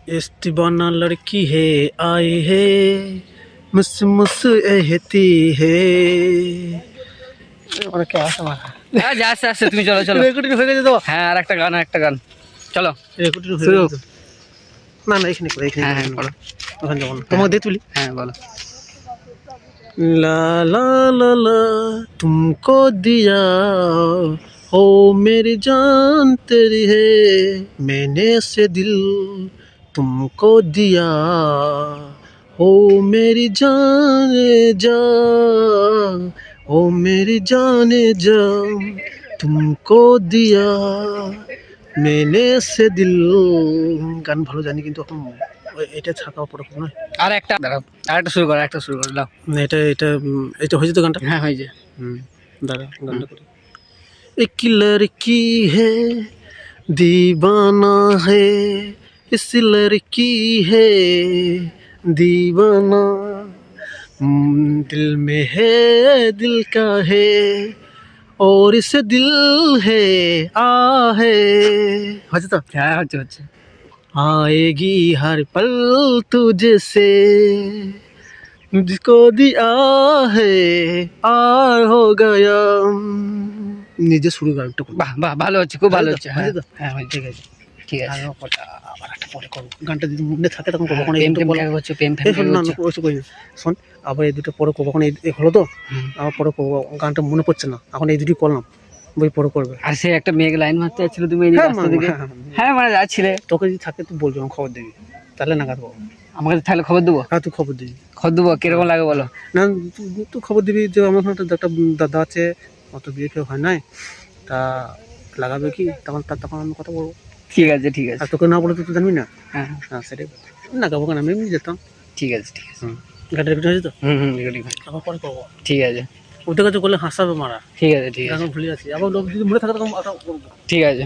इस दीवाना लड़की है आए है मुस मुस एहती है ওরা কে আসে আমার হ্যাঁ যা আসছে আসছে, তুমি চলো চলো। রেকর্ডিং হয়ে গেছে তো হ্যাঁ আর একটা গান চলো রেকর্ডিং হয়ে শুরু। গেছে না না এখানে করে এখানে হ্যাঁ হ্যাঁ বলো। ওখানে যাবো না তোমাকে দিয়ে তুলি হ্যাঁ বলো। ला ला ला ला तुमको दिया हो मेरी जान तेरी है मैंने से दिल तुमको दिया हो मेरी जाने जा ओ मेरी जाने जा तुमको दिया मैंने से दिल গান ভালো জানি কিন্তু এখন এটা ছাড়া পড়া না আর একটা দাঁড়াও, আর একটা শুরু করো দাও। এটা এটা এটা হয়েছে তো গানটা হ্যাঁ হয়েছে। दादा गाना करो एक लड़की है दीवाना है इस लड़की है दीवाना दिल में है दिल का है और इस दिल है आ है अच्छा तो হ্যাঁ হচ্ছে। आएगी हर पल तुझसे मुझको दिया है আর हो गया নিজে শুরু কর একটু বাহ বাহ ভালো হচ্ছে, খুব ভালো হচ্ছে। হ্যাঁ হয়েছে তো? হ্যাঁ হয়েছে। ঠিক আছে ঠিক আছে। আবার একটা পরে করবো গানটা যদি মনে থাকে তখন করবো প্রেম প্রেম ফেলে হচ্ছে, প্রেম এই ফেলে শোন না হচ্ছে। ওইসব করি না শোন আবার এই দুটো পরে করবো এখন এই হলো তো হুম। আবার পরে করবো গানটা মনে পড়ছে না এখন এই দুটি করলাম বই পরে করবে আর সে একটা মেঘ লাইন মারতে যাচ্ছিল তুমি এই হ্যাঁ, রাস্তা দিকে। হ্যাঁ মানে যাচ্ছিলে, তোকে যদি থাকে তুই বলবি আমি খবর দিবি তাহলে নাগাদ পাবো আমার কাছে থাকলে খবর দেবো। হ্যাঁ তুই খবর দিবি কিরকম লাগে বলো। না তুই খবর দিবি যে আমার ওখানে একটা দাদা আছে অত বিয়ে কেউ হয় নাই তা লাগাবে কি তখন আমি কথা বলবো ঠিক আছে আর তোকে না বলে তো তুই জানবি না হ্যাঁ হ্যাঁ সেটাই লাগাবো কেন আমি এমনি যেতাম ঠিক আছে। গাড়ি রেকর্ড হয়েছে তো রেডি ভাই। আবার পরে করবো ঠিক আছে ওটা কাছে করলে হাসাবে মারা ঠিক আছে এখন ভুলে যাচ্ছি আবার লোক যদি মনে থাকে তখন ঠিক আছে।